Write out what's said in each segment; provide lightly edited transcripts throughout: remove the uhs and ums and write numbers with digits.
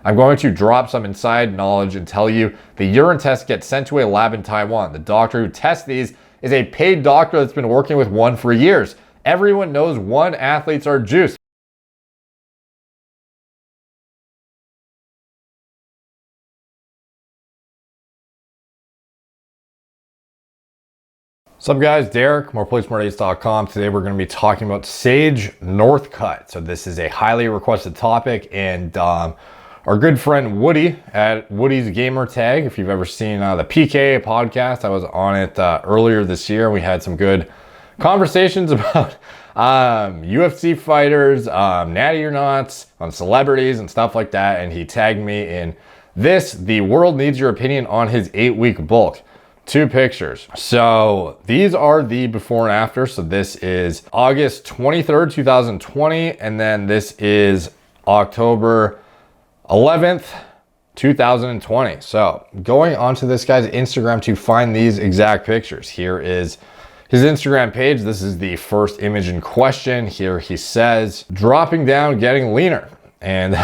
I'm going to drop some inside knowledge and tell you the urine tests get sent to a lab in Taiwan. The doctor who tests these is a paid doctor that's been working with one for years. Everyone knows one athletes are juiced. What's up guys, Derek, moreplaysmoredates.com. Today we're going to be talking about Sage Northcutt. So this is a highly requested topic, and our good friend Woody at Woody's Gamer Tag, if you've ever seen the PK podcast, I was on it earlier this year. We had some good conversations about UFC fighters, natty or nots, on celebrities and stuff like that, and he tagged me in this. The world needs your opinion on his 8-week bulk. 2 pictures. So these are the before and after. So this is August 23rd, 2020. And then this is October 11th, 2020. So going onto this guy's Instagram to find these exact pictures. Here is his Instagram page. This is the first image in question. Here he says, dropping down, getting leaner. And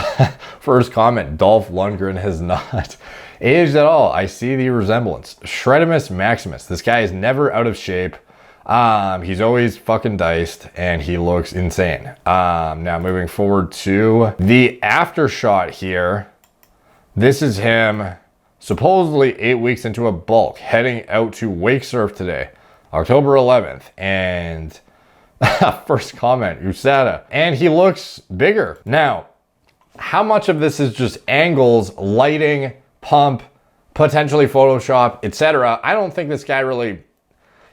first comment, Dolph Lundgren has not aged at all. I see the resemblance. Shredimus Maximus. This guy is never out of shape. He's always fucking diced and he looks insane. Now moving forward to the after shot here. This is him supposedly 8 weeks into a bulk, heading out to wake surf today, October 11th. And first comment, USADA. And he looks bigger. Now, how much of this is just angles, lighting, pump, potentially Photoshop, etc.? I don't think this guy really...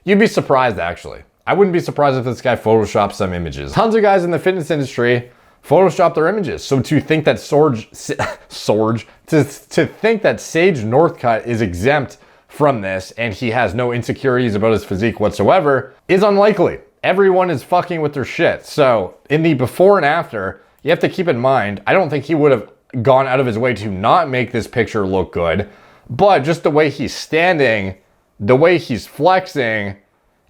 You'd be surprised, actually. I wouldn't be surprised if this guy photoshopped some images. Tons of guys in the fitness industry Photoshop their images. So to think that to think that Sage Northcutt is exempt from this and he has no insecurities about his physique whatsoever is unlikely. Everyone is fucking with their shit. So in the before and after, you have to keep in mind, I don't think he would have gone out of his way to not make this picture look good, but just the way he's standing, the way he's flexing,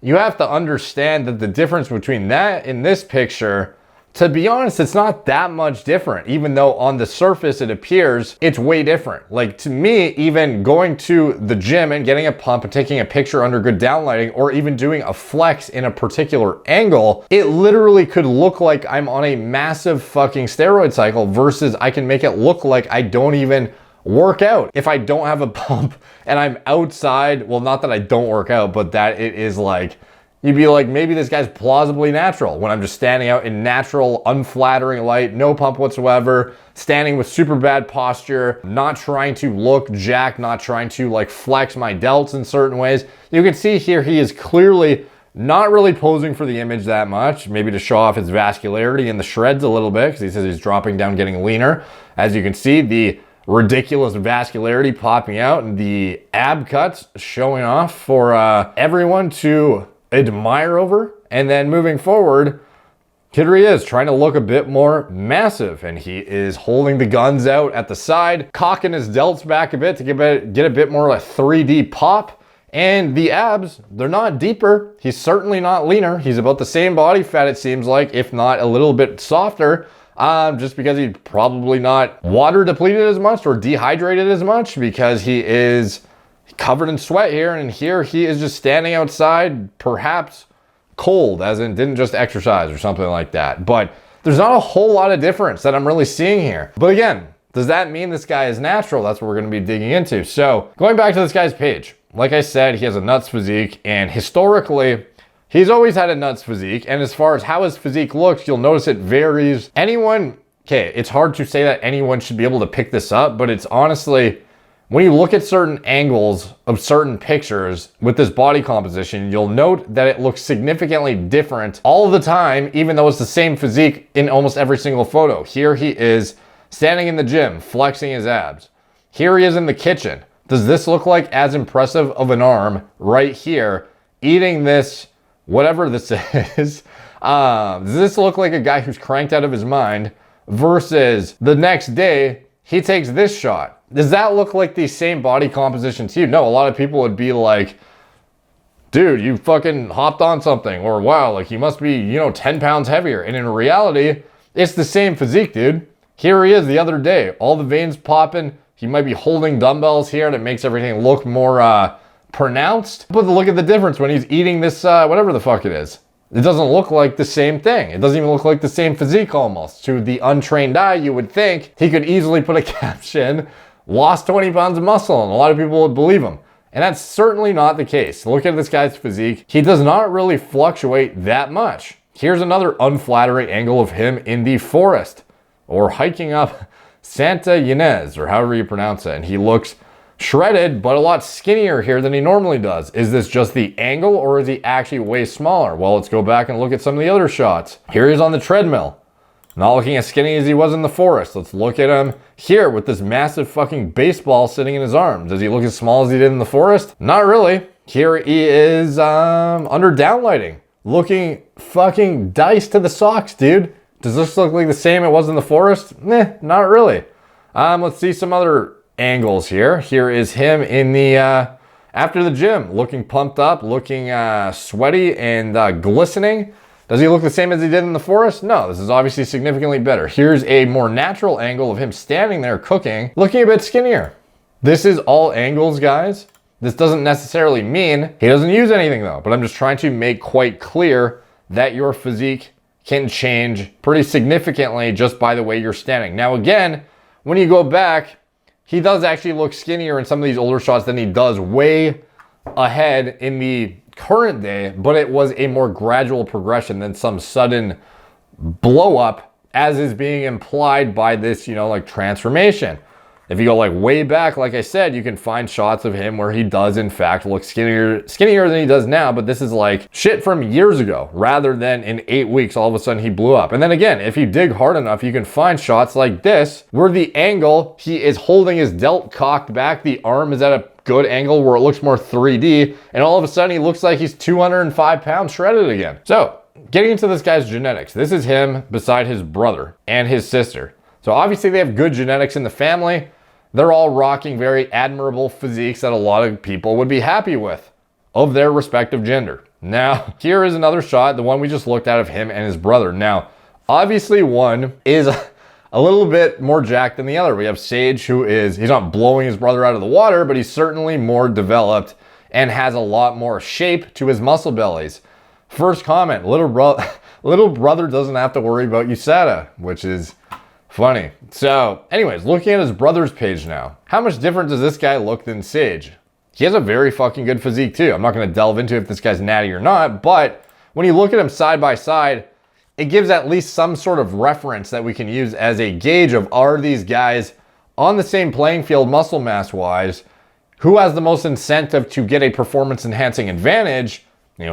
you have to understand that the difference between that and this picture, to be honest, it's not that much different, even though on the surface it appears it's way different. Like, to me, even going to the gym and getting a pump and taking a picture under good downlighting, or even doing a flex in a particular angle, it literally could look like I'm on a massive fucking steroid cycle, versus I can make it look like I don't even work out. If I don't have a pump and I'm outside, well, not that I don't work out, but that it is like, you'd be like, maybe this guy's plausibly natural, when I'm just standing out in natural, unflattering light, no pump whatsoever, standing with super bad posture, not trying to look jacked, not trying to like flex my delts in certain ways. You can see here he is clearly not really posing for the image that much, maybe to show off his vascularity in the shreds a little bit, because he says he's dropping down, getting leaner. As you can see, the ridiculous vascularity popping out and the ab cuts showing off for everyone to admire over. And then moving forward, here he is trying to look a bit more massive, and he is holding the guns out at the side, cocking his delts back a bit to get a bit more of a 3D pop. And the abs, they're not deeper. He's certainly not leaner. He's about the same body fat, it seems like, if not a little bit softer, just because he's probably not water depleted as much or dehydrated as much, because he is covered in sweat here, and here he is just standing outside, perhaps cold, as in didn't just exercise or something like that. But there's not a whole lot of difference that I'm really seeing here. But again, does that mean this guy is natural? That's what we're going to be digging into. So going back to this guy's page, like I said, he has a nuts physique, and historically he's always had a nuts physique. And as far as how his physique looks, you'll notice it varies. Okay, it's hard to say that anyone should be able to pick this up, but it's honestly, when you look at certain angles of certain pictures with this body composition, you'll note that it looks significantly different all the time, even though it's the same physique in almost every single photo. Here he is standing in the gym, flexing his abs. Here he is in the kitchen. Does this look like as impressive of an arm right here, eating this, whatever this is? Does this look like a guy who's cranked out of his mind, versus the next day, he takes this shot? Does that look like the same body composition to you? No, a lot of people would be like, dude, you fucking hopped on something, or wow, like you must be, 10 pounds heavier. And in reality, it's the same physique, dude. Here he is the other day, all the veins popping. He might be holding dumbbells here and it makes everything look more pronounced. But look at the difference when he's eating this, whatever the fuck it is. It doesn't look like the same thing. It doesn't even look like the same physique almost. To the untrained eye, you would think he could easily put a caption, lost 20 pounds of muscle, and a lot of people would believe him. And that's certainly not the case. Look at this guy's physique. He does not really fluctuate that much. Here's another unflattering angle of him in the forest or hiking up Santa Ynez, or however you pronounce it. And he looks shredded, but a lot skinnier here than he normally does. Is this just the angle or is he actually way smaller? Well, let's go back and look at some of the other shots. Here he's on the treadmill. Not looking as skinny as he was in the forest. Let's look at him here with this massive fucking baseball sitting in his arm. Does he look as small as he did in the forest? Not really. Here he is under downlighting. Looking fucking diced to the socks, dude. Does this look like the same it was in the forest? Nah, not really. Let's see some other angles here. Here is him in the after the gym, looking pumped up, looking sweaty and glistening. Does he look the same as he did in the forest? No, this is obviously significantly better. Here's a more natural angle of him standing there cooking, looking a bit skinnier. This is all angles, guys. This doesn't necessarily mean he doesn't use anything though, but I'm just trying to make quite clear that your physique can change pretty significantly just by the way you're standing. Now again, when you go back, he does actually look skinnier in some of these older shots than he does way ahead in the current day, but it was a more gradual progression than some sudden blow up as is being implied by this, like transformation. If you go like way back, like I said, you can find shots of him where he does in fact look skinnier than he does now, but this is like shit from years ago rather than in 8 weeks, all of a sudden he blew up. And then again, if you dig hard enough, you can find shots like this where the angle, he is holding his delt cocked back, the arm is at a good angle where it looks more 3D, and all of a sudden he looks like he's 205 pounds shredded again. So getting into this guy's genetics, this is him beside his brother and his sister. So obviously they have good genetics in the family. They're all rocking very admirable physiques that a lot of people would be happy with of their respective gender. Now, here is another shot, the one we just looked at of him and his brother. Now, obviously one is a little bit more jacked than the other. We have Sage, he's not blowing his brother out of the water, but he's certainly more developed and has a lot more shape to his muscle bellies. First comment, little brother doesn't have to worry about USADA, which is funny. So anyways, looking at his brother's page now, how much different does this guy look than Sage? He has a very fucking good physique too. I'm not going to delve into if this guy's natty or not, but when you look at him side by side, it gives at least some sort of reference that we can use as a gauge of, are these guys on the same playing field muscle mass wise? Who has the most incentive to get a performance enhancing advantage?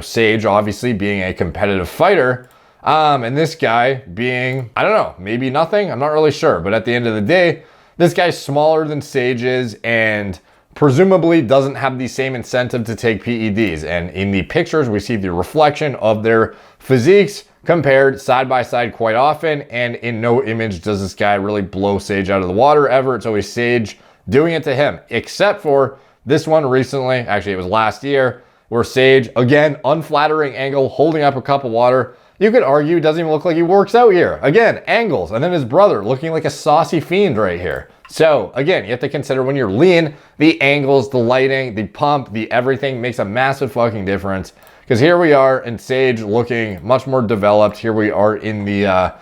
Sage obviously being a competitive fighter, and this guy being, I don't know, maybe nothing. I'm not really sure. But at the end of the day, this guy's smaller than Sage is and presumably doesn't have the same incentive to take PEDs. And in the pictures, we see the reflection of their physiques compared side by side quite often. And in no image does this guy really blow Sage out of the water ever. It's always Sage doing it to him, except for this one recently. Actually, it was last year where Sage, again, unflattering angle, holding up a cup of water. You could argue it doesn't even look like he works out here. Again, angles. And then his brother looking like a saucy fiend right here. So again, you have to consider when you're lean, the angles, the lighting, the pump, the everything makes a massive fucking difference. Because here we are in Sage looking much more developed. Here we are in the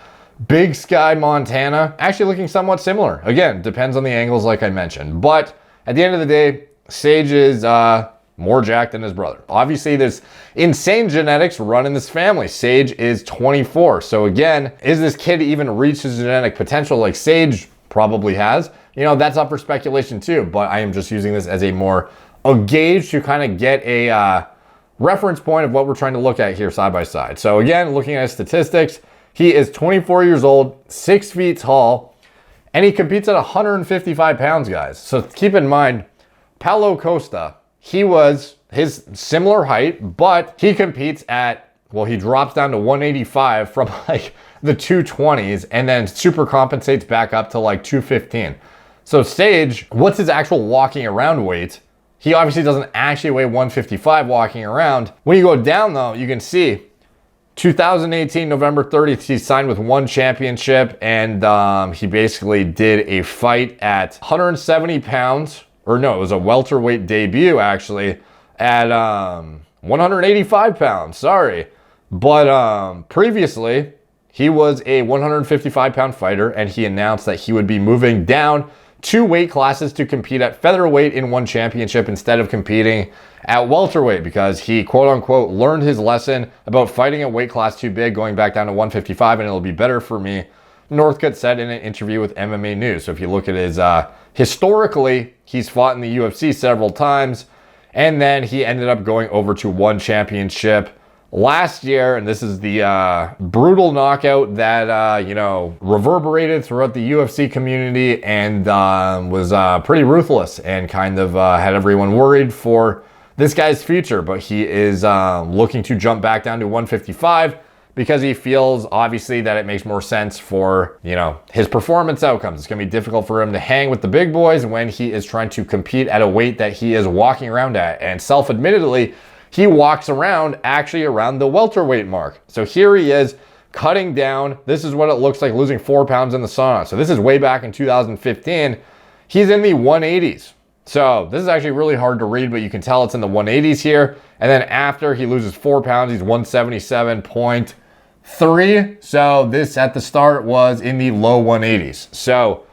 Big Sky, Montana, actually looking somewhat similar. Again, depends on the angles like I mentioned. But at the end of the day, Sage is more jacked than his brother. Obviously, there's insane genetics run in this family. Sage is 24. So again, is this kid even reach his genetic potential like Sage probably has? That's up for speculation too, but I am just using this as a gauge to kind of get a reference point of what we're trying to look at here side by side. So again, looking at his statistics, he is 24 years old, 6 feet tall, and he competes at 155 pounds, guys. So keep in mind, Paulo Costa, he was his similar height, but he competes at, he drops down to 185 from like the 220s and then super compensates back up to like 215. So Sage, what's his actual walking around weight? He obviously doesn't actually weigh 155 walking around. When you go down though, you can see 2018, November 30th, he signed with one championship, and he basically did a fight at 170 pounds, or no, it was a welterweight debut actually, at 185 pounds, sorry. But previously, he was a 155-pound fighter, and he announced that he would be moving down 2 weight classes to compete at featherweight in one championship instead of competing at welterweight, because he quote-unquote learned his lesson about fighting a weight class too big, going back down to 155, and it'll be better for me, Northcutt said in an interview with MMA News. So if you look at his, historically, he's fought in the UFC several times, and then he ended up going over to one championship last year, and this is the brutal knockout that, reverberated throughout the UFC community and was pretty ruthless and kind of had everyone worried for this guy's future. But he is looking to jump back down to 155 because he feels, obviously, that it makes more sense for, his performance outcomes. It's going to be difficult for him to hang with the big boys when he is trying to compete at a weight that he is walking around at. And self-admittedly, he walks around actually around the welterweight mark. So here he is cutting down. This is what it looks like losing 4 pounds in the sauna. So this is way back in 2015. He's in the 180s. So this is actually really hard to read, but you can tell it's in the 180s here. And then after he loses 4 pounds, he's 177.3. So this at the start was in the low 180s. So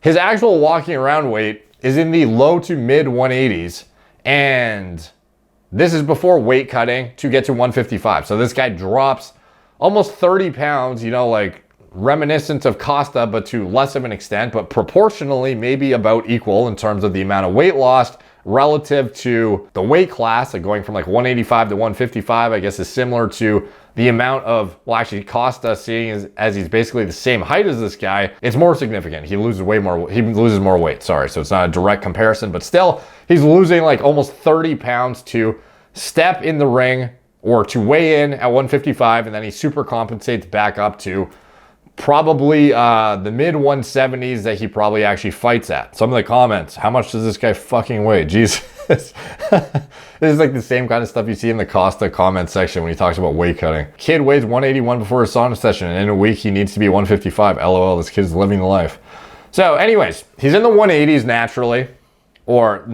his actual walking around weight is in the low to mid 180s. And this is before weight cutting to get to 155. So this guy drops almost 30 pounds, like reminiscent of Costa, but to less of an extent, but proportionally maybe about equal in terms of the amount of weight lost relative to the weight class. Like going from like 185 to 155, I guess, is similar to the amount of, well, actually Costa, seeing as he's basically the same height as this guy, it's more significant. He loses more weight, sorry. So it's not a direct comparison, but still he's losing like almost 30 pounds to step in the ring or to weigh in at 155, and then he super compensates back up to probably the mid 170s that he probably actually fights at. Some of the comments, how much does this guy fucking weigh? Jesus. This is like the same kind of stuff you see in the Costa comment section when he talks about weight cutting. Kid weighs 181 before a sauna session, and in a week he needs to be 155. LOL, this kid's living the life. So anyways, he's in the 180s naturally, or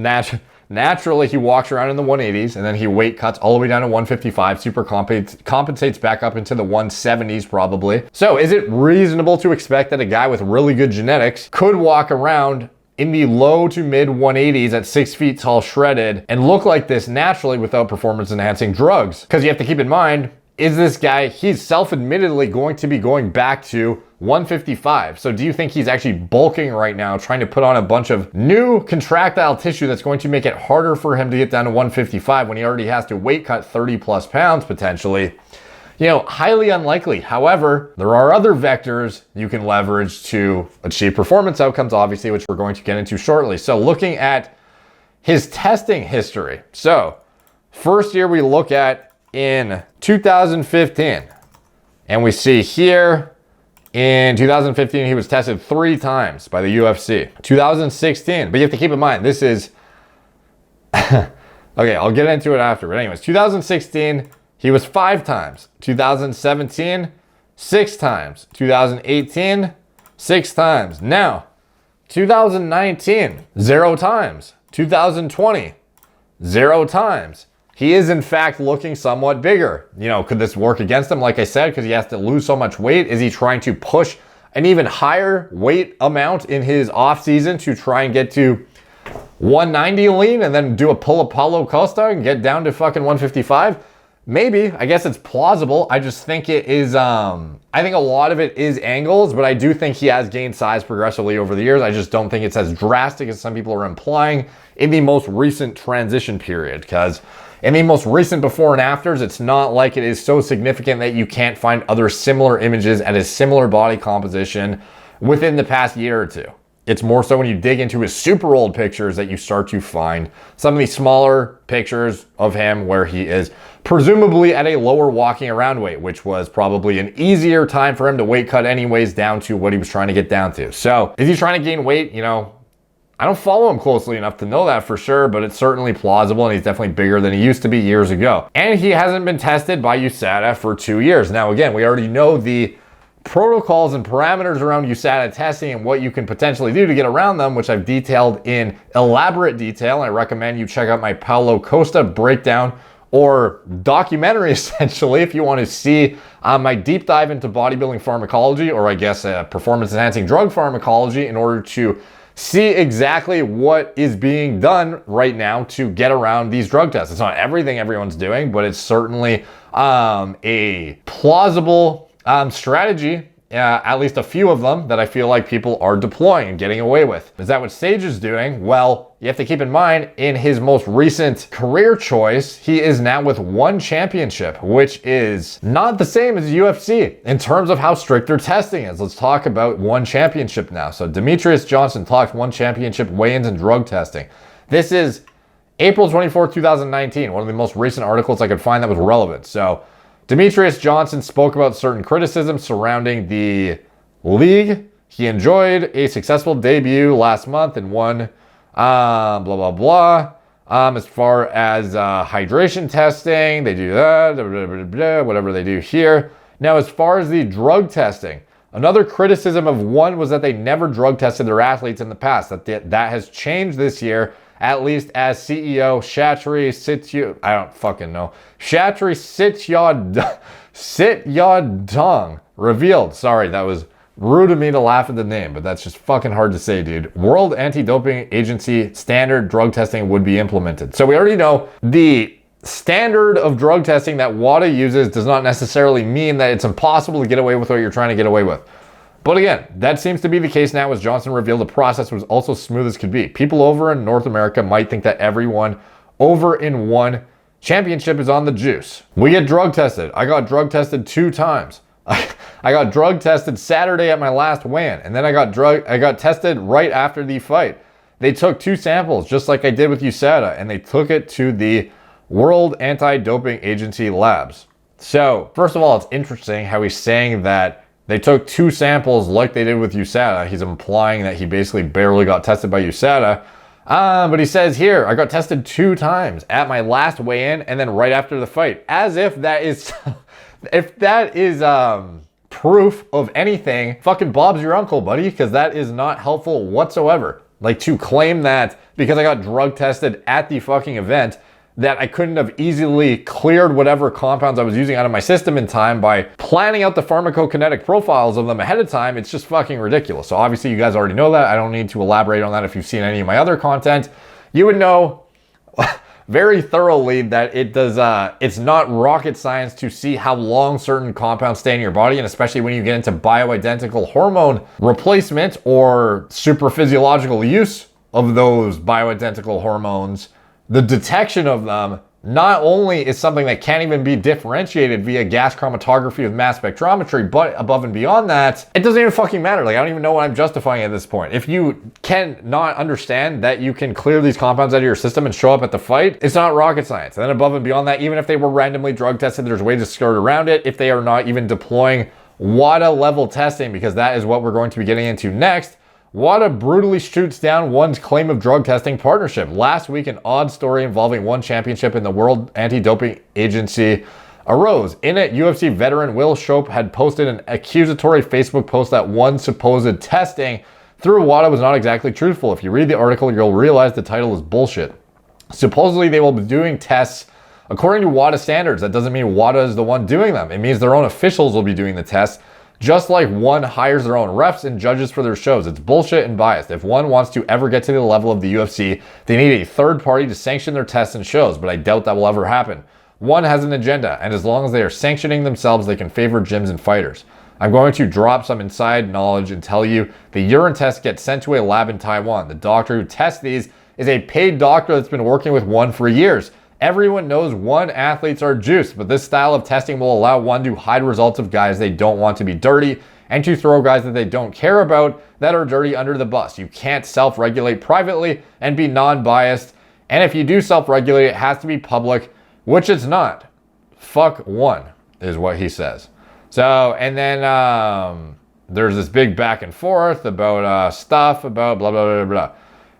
naturally he walks around in the 180s, and then he weight cuts all the way down to 155, super compensates back up into the 170s probably. So is it reasonable to expect that a guy with really good genetics could walk around in the low to mid 180s at 6 feet tall shredded and look like this naturally without performance enhancing drugs? Because you have to keep in mind, is this guy, he's self-admittedly going to be going back to 155. So do you think he's actually bulking right now, trying to put on a bunch of new contractile tissue that's going to make it harder for him to get down to 155 when he already has to weight cut 30 plus pounds potentially? Highly unlikely. However, there are other vectors you can leverage to achieve performance outcomes, obviously, which we're going to get into shortly. So looking at his testing history. So first year we look at in 2015, and we see here in 2015, he was tested 3 times by the UFC. 2016, but you have to keep in mind, this is, okay, I'll get into it after. But anyways, 2016, he was 5 times. 2017, 6 times. 2018, 6 times. Now, 2019, 0 times. 2020, 0 times. He is in fact looking somewhat bigger. Could this work against him? Like I said, because he has to lose so much weight. Is he trying to push an even higher weight amount in his off season to try and get to 190 lean and then do a pull of Paulo Costa and get down to fucking 155? Maybe. I guess it's plausible. I just think it is, I think a lot of it is angles, but I do think he has gained size progressively over the years. I just don't think it's as drastic as some people are implying in the most recent transition period, because in the most recent before and afters, it's not like it is so significant that you can't find other similar images at his similar body composition within the past year or two. It's more so when you dig into his super old pictures that you start to find some of these smaller pictures of him where he is presumably at a lower walking around weight, which was probably an easier time for him to weight cut anyways down to what he was trying to get down to. So is he trying to gain weight? I don't follow him closely enough to know that for sure, but it's certainly plausible, and he's definitely bigger than he used to be years ago. And he hasn't been tested by USADA for 2 years. Now, again, we already know the protocols and parameters around USADA testing and what you can potentially do to get around them, which I've detailed in elaborate detail. And I recommend you check out my Paulo Costa breakdown or documentary, essentially, if you want to see my deep dive into bodybuilding pharmacology, or I guess performance enhancing drug pharmacology, in order to see exactly what is being done right now to get around these drug tests. It's not everything everyone's doing, but it's certainly a plausible strategy, at least a few of them, that I feel like people are deploying and getting away with. Is that what Sage is doing? Well, you have to keep in mind, in his most recent career choice, he is now with 1 championship, which is not the same as UFC in terms of how strict their testing is. Let's talk about 1 championship now. So Demetrius Johnson talks 1 championship weigh-ins and drug testing. This is April 24, 2019, one of the most recent articles I could find that was relevant. So Demetrius Johnson spoke about certain criticisms surrounding the league. He enjoyed a successful debut last month and won blah, blah, blah. As far as hydration testing, they do that, blah, blah, blah, blah, whatever they do here. Now, as far as the drug testing, another criticism of one was that they never drug tested their athletes in the past. That has changed this year, at least as CEO Shatri Sityodtong revealed. Sorry, that was rude of me to laugh at the name, but that's just fucking hard to say, dude. World Anti-Doping Agency standard drug testing would be implemented. So we already know the standard of drug testing that WADA uses does not necessarily mean that it's impossible to get away with what you're trying to get away with. But again, that seems to be the case now, as Johnson revealed the process was also smooth as could be. People over in North America might think that everyone over in 1 championship is on the juice. We get drug tested. I got drug tested 2 times. I got drug tested Saturday at my last weigh-in, and then I got tested right after the fight. They took 2 samples, just like I did with USADA, and they took it to the World Anti-Doping Agency labs. So, first of all, it's interesting how he's saying that they took 2 samples like they did with USADA. He's implying that he basically barely got tested by USADA. But he says here, I got tested 2 times at my last weigh-in and then right after the fight. As if that is, if that is proof of anything, fucking Bob's your uncle, buddy, because that is not helpful whatsoever. Like, to claim that because I got drug tested at the fucking event, that I couldn't have easily cleared whatever compounds I was using out of my system in time by planning out the pharmacokinetic profiles of them ahead of time, it's just fucking ridiculous. So obviously you guys already know that. I don't need to elaborate on that. If you've seen any of my other content, you would know very thoroughly that it's not rocket science to see how long certain compounds stay in your body, and especially when you get into bioidentical hormone replacement or super physiological use of those bioidentical hormones. The detection of them not only is something that can't even be differentiated via gas chromatography with mass spectrometry, but above and beyond that, it doesn't even fucking matter. Like, I don't even know what I'm justifying at this point. If you can not understand that you can clear these compounds out of your system and show up at the fight, it's not rocket science. And then above and beyond that, even if they were randomly drug tested, there's ways to skirt around it if they are not even deploying WADA level testing, because that is what we're going to be getting into next. WADA brutally shoots down one's claim of drug testing partnership. Last week, an odd story involving 1 championship in the World Anti-Doping Agency arose. In it, UFC veteran Will Shope had posted an accusatory Facebook post that 1 supposed testing through WADA was not exactly truthful. If you read the article, you'll realize the title is bullshit. Supposedly, they will be doing tests according to WADA standards. That doesn't mean WADA is the one doing them. It means their own officials will be doing the tests, just like 1 hires their own refs and judges for their shows. It's bullshit and biased. If 1 wants to ever get to the level of the UFC, they need a third party to sanction their tests and shows, but I doubt that will ever happen. 1 has an agenda, and as long as they are sanctioning themselves, they can favor gyms and fighters. I'm going to drop some inside knowledge and tell you the urine tests get sent to a lab in Taiwan. The doctor who tests these is a paid doctor that's been working with 1 for years. Everyone knows 1 athletes are juiced, but this style of testing will allow 1 to hide results of guys they don't want to be dirty and to throw guys that they don't care about that are dirty under the bus. You can't self-regulate privately and be non-biased, and if you do self-regulate, it has to be public, which it's not. Fuck 1 is what he says. So, and then there's this big back and forth about stuff about blah, blah, blah, blah.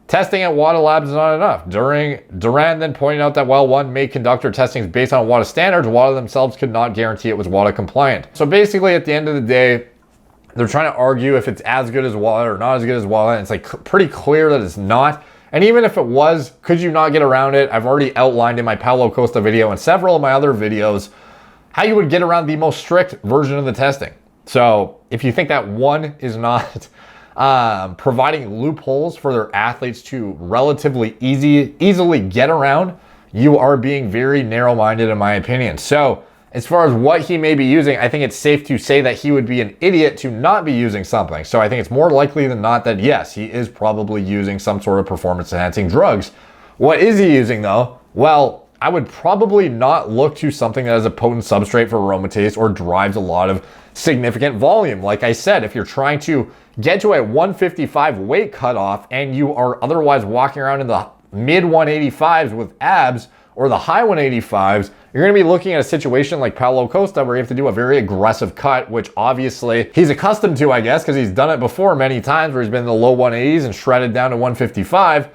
testing at WADA labs is not enough. Duran then pointed out that while one may conduct their testings based on WADA standards, WADA themselves could not guarantee it was WADA compliant. So basically, at the end of the day, they're trying to argue if it's as good as WADA or not as good as WADA. And it's like pretty clear that it's not. And even if it was, could you not get around it? I've already outlined in my Paulo Costa video and several of my other videos how you would get around the most strict version of the testing. So if you think that one is not providing loopholes for their athletes to relatively easily get around, you are being very narrow-minded in my opinion. So as far as what he may be using, I think it's safe to say that he would be an idiot to not be using something. So I think it's more likely than not that yes, he is probably using some sort of performance-enhancing drugs. What is he using though? Well, I would probably not look to something that has a potent substrate for aromatase or drives a lot of significant volume. Like I said, if you're trying to get to a 155 weight cutoff and you are otherwise walking around in the mid 185s with abs or the high 185s, you're going to be looking at a situation like Paulo Costa where you have to do a very aggressive cut, which obviously he's accustomed to, I guess, because he's done it before many times where he's been in the low 180s and shredded down to 155.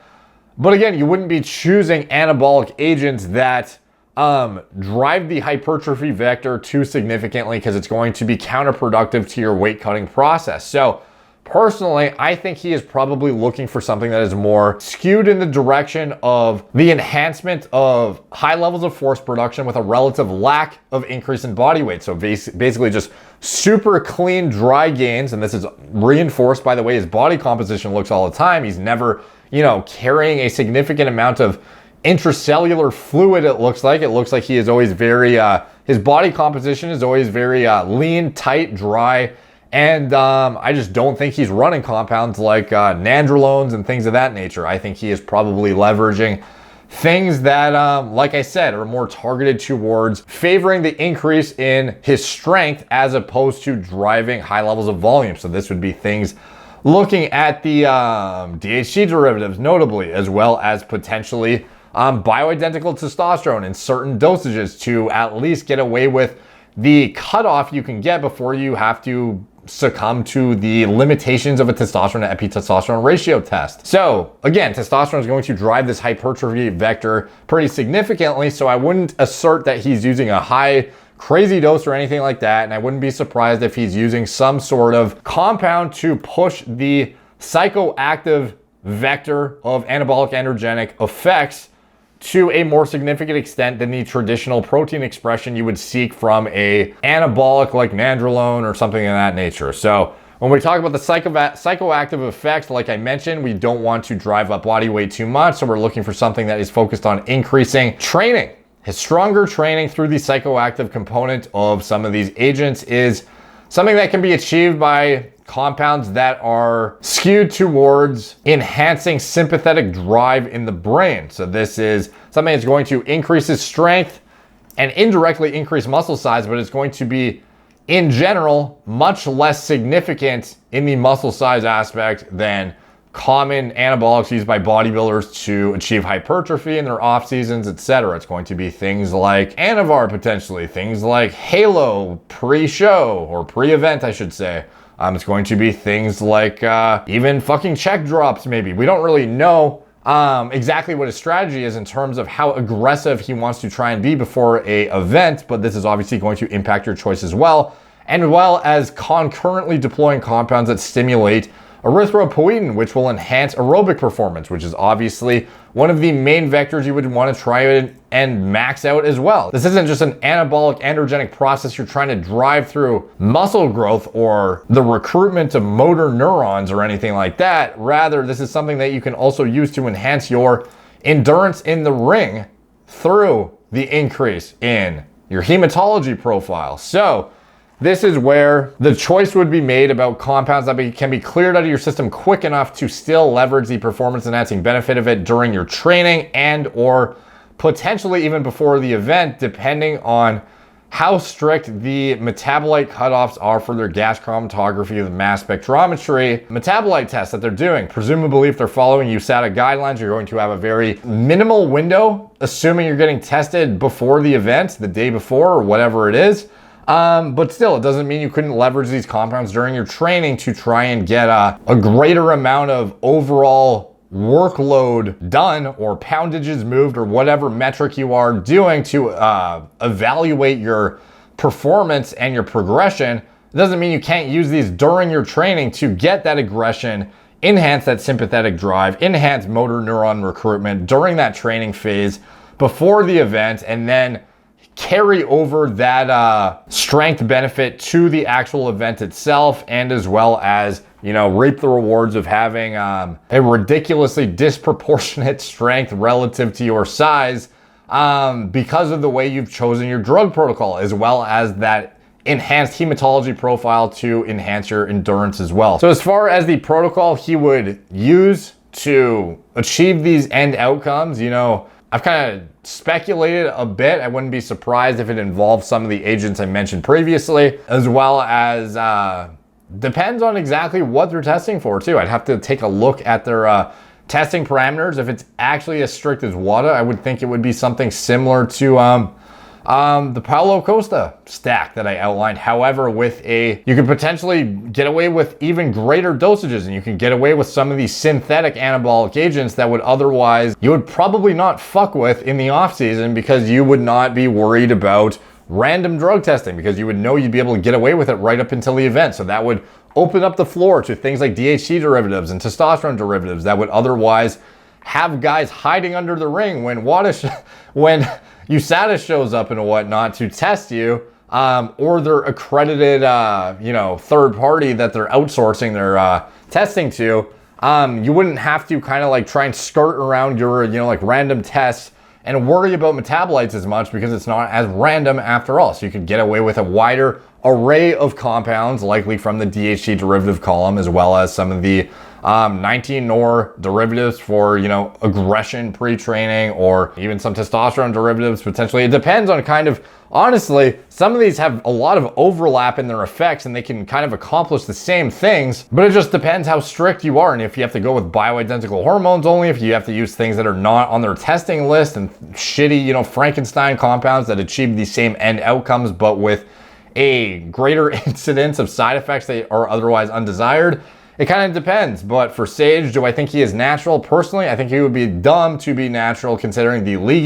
But again, you wouldn't be choosing anabolic agents that drive the hypertrophy vector too significantly because it's going to be counterproductive to your weight cutting process. So personally, I think he is probably looking for something that is more skewed in the direction of the enhancement of high levels of force production with a relative lack of increase in body weight. So basically just super clean, dry gains. And this is reinforced by the way his body composition looks all the time. He's never, carrying a significant amount of intracellular fluid. It looks like he is always very, his body composition is always very lean, tight, dry. And I just don't think he's running compounds like nandrolones and things of that nature. I think he is probably leveraging things that, like I said, are more targeted towards favoring the increase in his strength as opposed to driving high levels of volume. So this would be things looking at the DHT derivatives notably, as well as potentially bioidentical testosterone in certain dosages to at least get away with the cutoff you can get before you have to succumb to the limitations of a testosterone to epi-testosterone ratio test. So again, testosterone is going to drive this hypertrophy vector pretty significantly. So I wouldn't assert that he's using a high crazy dose or anything like that. And I wouldn't be surprised if he's using some sort of compound to push the psychoactive vector of anabolic androgenic effects to a more significant extent than the traditional protein expression you would seek from a anabolic like nandrolone or something of that nature. So when we talk about the psychoactive effects, like I mentioned, we don't want to drive up body weight too much. So we're looking for something that is focused on increasing training. His stronger training through the psychoactive component of some of these agents is something that can be achieved by compounds that are skewed towards enhancing sympathetic drive in the brain. So this is something that's going to increase his strength and indirectly increase muscle size, but it's going to be, in general, much less significant in the muscle size aspect than common anabolics used by bodybuilders to achieve hypertrophy in their off seasons, etc. It's going to be things like Anavar potentially, things like Halo pre-show or pre-event, I should say. It's going to be things like even fucking check drops maybe. We don't really know exactly what his strategy is in terms of how aggressive he wants to try and be before a event, but this is obviously going to impact your choice as well as concurrently deploying compounds that stimulate erythropoietin, which will enhance aerobic performance, which is obviously one of the main vectors you would want to try and max out as well. This isn't just an anabolic androgenic process you're trying to drive through muscle growth or the recruitment of motor neurons or anything like that. Rather, this is something that you can also use to enhance your endurance in the ring through the increase in your hematology profile. So this is where the choice would be made about compounds that can be cleared out of your system quick enough to still leverage the performance enhancing benefit of it during your training and or potentially even before the event, depending on how strict the metabolite cutoffs are for their gas chromatography, the mass spectrometry metabolite test that they're doing. Presumably, if they're following USADA guidelines, you're going to have a very minimal window, assuming you're getting tested before the event, the day before or whatever it is. But still, it doesn't mean you couldn't leverage these compounds during your training to try and get a greater amount of overall workload done or poundages moved or whatever metric you are doing to evaluate your performance and your progression, it doesn't mean you can't use these during your training to get that aggression, enhance that sympathetic drive, enhance motor neuron recruitment during that training phase before the event, and then carry over that strength benefit to the actual event itself, and as well as, you know, reap the rewards of having a ridiculously disproportionate strength relative to your size because of the way you've chosen your drug protocol, as well as that enhanced hematology profile to enhance your endurance as well. So as far as the protocol he would use to achieve these end outcomes, you know, I've kind of speculated a bit. I wouldn't be surprised if it involved some of the agents I mentioned previously, as well as depends on exactly what they're testing for too. I'd have to take a look at their testing parameters. If it's actually as strict as WADA, I would think it would be something similar to the Paulo Costa stack that I outlined. However, you could potentially get away with even greater dosages, and you can get away with some of these synthetic anabolic agents that would otherwise, you would probably not fuck with in the off season, because you would not be worried about random drug testing, because you would know you'd be able to get away with it right up until the event. So that would open up the floor to things like DHT derivatives and testosterone derivatives that would otherwise have guys hiding under the ring when USADA shows up and whatnot to test you, or their accredited, third party that they're outsourcing their testing to. You wouldn't have to kind of like try and skirt around your, like random tests and worry about metabolites as much, because it's not as random after all. So you could get away with a wider array of compounds, likely from the DHT derivative column, as well as some of the 19-nor derivatives for, aggression pre-training, or even some testosterone derivatives potentially. It depends on honestly, some of these have a lot of overlap in their effects, and they can kind of accomplish the same things, but it just depends how strict you are, and if you have to go with bioidentical hormones only, if you have to use things that are not on their testing list, and shitty, Frankenstein compounds that achieve the same end outcomes, but with a greater incidence of side effects that are otherwise undesired. It kind of depends. But for Sage, do I think he is natural? Personally, I think he would be dumb to be natural considering the league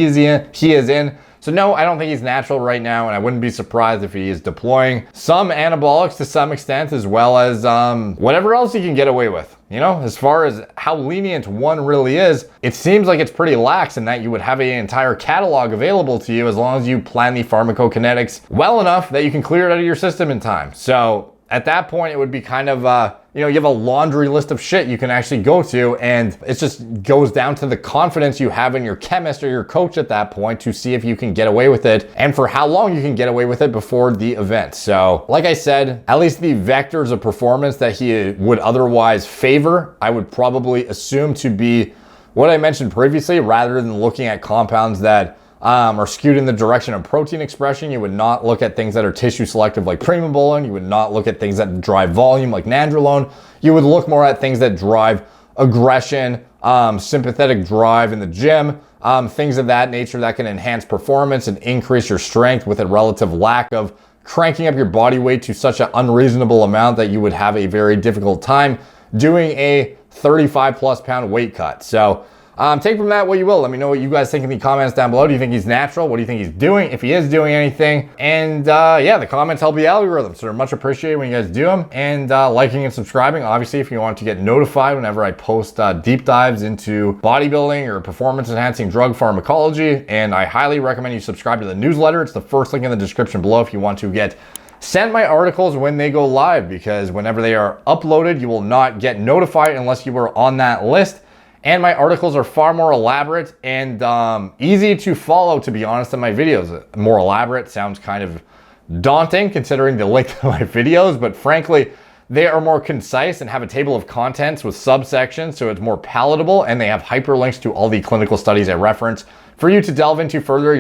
he is in. So no, I don't think he's natural right now, and I wouldn't be surprised if he is deploying some anabolics to some extent, as well as whatever else he can get away with. As far as how lenient one really is, it seems like it's pretty lax in that you would have an entire catalog available to you as long as you plan the pharmacokinetics well enough that you can clear it out of your system in time. So at that point, it would be kind of, you have a laundry list of shit you can actually go to, and it just goes down to the confidence you have in your chemist or your coach at that point to see if you can get away with it and for how long you can get away with it before the event. So like I said, at least the vectors of performance that he would otherwise favor, I would probably assume to be what I mentioned previously, rather than looking at compounds that are skewed in the direction of protein expression. You would not look at things that are tissue selective like primobolan. You would not look at things that drive volume like nandrolone. You would look more at things that drive aggression, sympathetic drive in the gym, things of that nature that can enhance performance and increase your strength with a relative lack of cranking up your body weight to such an unreasonable amount that you would have a very difficult time doing a 35 plus pound weight cut. So take from that what you will. Let me know what you guys think in the comments down below. Do you think he's natural? What do you think he's doing, if he is doing anything? And the comments help the algorithm, so they're much appreciated when you guys do them. And liking and subscribing, obviously, if you want to get notified whenever I post deep dives into bodybuilding or performance enhancing drug pharmacology. And I highly recommend you subscribe to the newsletter. It's the first link in the description below if you want to get sent my articles when they go live, because whenever they are uploaded, you will not get notified unless you are on that list. And my articles are far more elaborate and easy to follow, to be honest, than my videos. More elaborate sounds kind of daunting considering the length of my videos, but frankly, they are more concise and have a table of contents with subsections, so it's more palatable, and they have hyperlinks to all the clinical studies I reference for you to delve into further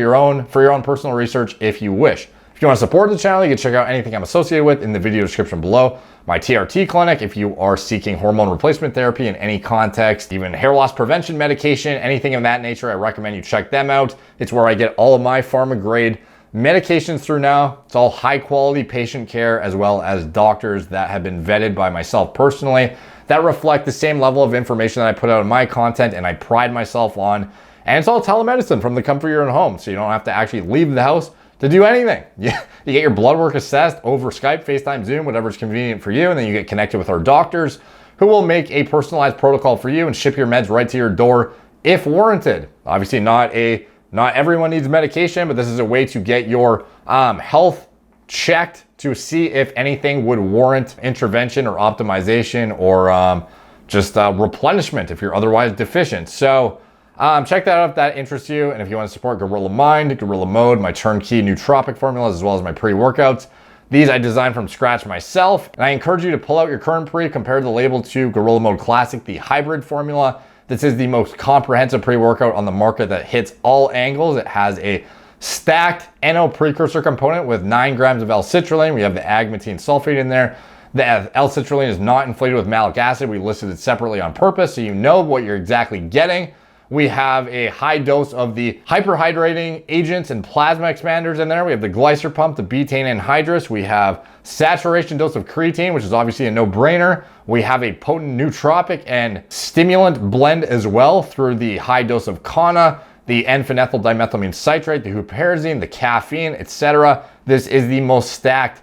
for your own personal research if you wish. If you want to support the channel, you can check out anything I'm associated with in the video description below. My TRT clinic, if you are seeking hormone replacement therapy in any context, even hair loss prevention medication, anything of that nature, I recommend you check them out. It's where I get all of my pharma grade medications through now. It's all high quality patient care, as well as doctors that have been vetted by myself personally that reflect the same level of information that I put out in my content and I pride myself on. And it's all telemedicine from the comfort of your own home. So you don't have to actually leave the house to do anything. You get your blood work assessed over Skype, FaceTime, Zoom, whatever's convenient for you. And then you get connected with our doctors who will make a personalized protocol for you and ship your meds right to your door if warranted. Obviously not everyone needs medication, but this is a way to get your health checked to see if anything would warrant intervention or optimization or just replenishment if you're otherwise deficient. So check that out if that interests you. And if you want to support Gorilla Mind, Gorilla Mode, my turnkey nootropic formulas, as well as my pre-workouts, these I designed from scratch myself. And I encourage you to pull out your current pre, compare the label to Gorilla Mode Classic, the hybrid formula. This is the most comprehensive pre-workout on the market that hits all angles. It has a stacked NO precursor component with 9 grams of L-citrulline. We have the agmatine sulfate in there. The L-citrulline is not inflated with malic acid. We listed it separately on purpose so you know what you're exactly getting. We have a high dose of the hyperhydrating agents and plasma expanders in there. We have the glycer pump, the betaine anhydrous. We have saturation dose of creatine, which is obviously a no-brainer. We have a potent nootropic and stimulant blend as well through the high dose of Kana, the N-phenethyl dimethylamine citrate, the huperzine, the caffeine, etc. This is the most stacked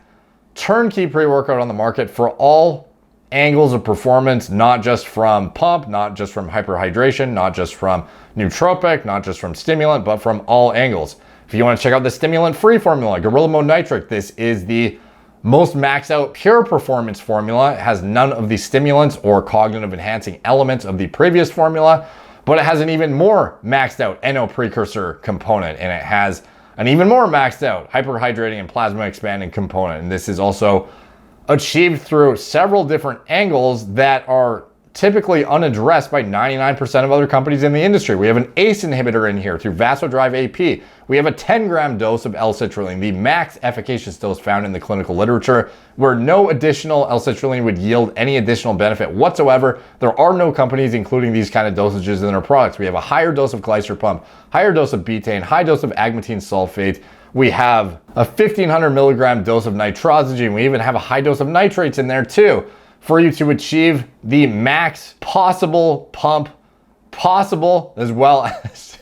turnkey pre-workout on the market for all angles of performance, not just from pump, not just from hyperhydration, not just from nootropic, not just from stimulant, but from all angles. If you want to check out the stimulant-free formula, Gorilla Mode Nitric, this is the most maxed out pure performance formula. It has none of the stimulants or cognitive enhancing elements of the previous formula, but it has an even more maxed out NO precursor component, and it has an even more maxed out hyperhydrating and plasma expanding component. And this is also achieved through several different angles that are typically unaddressed by 99% of other companies in the industry. We have an ACE inhibitor in here through Vasodrive AP. We have a 10-gram dose of L-citrulline, the max efficacious dose found in the clinical literature, where no additional L-citrulline would yield any additional benefit whatsoever. There are no companies including these kind of dosages in their products. We have a higher dose of glycer pump, higher dose of betaine, high dose of agmatine sulfate. We have a 1,500 milligram dose of nitrosamine. We even have a high dose of nitrates in there too, for you to achieve the max possible pump possible, as well as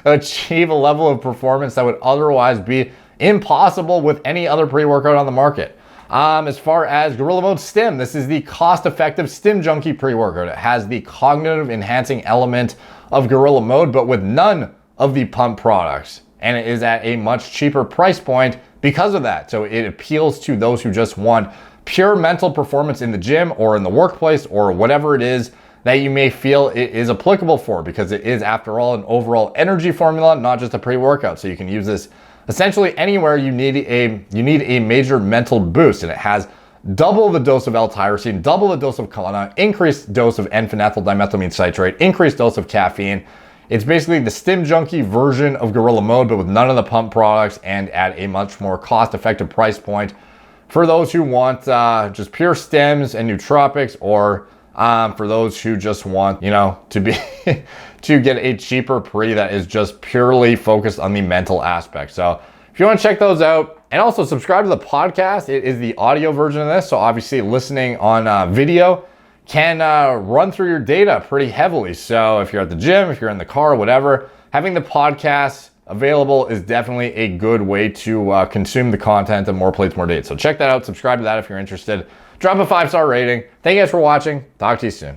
achieve a level of performance that would otherwise be impossible with any other pre-workout on the market. As far as Gorilla Mode Stim, this is the cost-effective Stim Junkie pre-workout. It has the cognitive enhancing element of Gorilla Mode, but with none of the pump products. And it is at a much cheaper price point because of that. So it appeals to those who just want pure mental performance in the gym or in the workplace or whatever it is that you may feel it is applicable for, because it is, after all, an overall energy formula, not just a pre-workout. So you can use this essentially anywhere you need a major mental boost. And it has double the dose of L-tyrosine, double the dose of Kana, increased dose of N-phenethyl dimethylamine citrate, increased dose of caffeine. It's basically the Stim Junkie version of Gorilla Mode, but with none of the pump products and at a much more cost-effective price point for those who want just pure stims and nootropics, or for those who just want, to be to get a cheaper pre that is just purely focused on the mental aspect. So if you want to check those out, and also subscribe to the podcast, it is the audio version of this. So obviously listening on video can run through your data pretty heavily. So if you're at the gym, if you're in the car, whatever, having the podcast available is definitely a good way to consume the content and more plates, more dates. So check that out. Subscribe to that if you're interested. Drop a 5-star rating. Thank you guys for watching. Talk to you soon.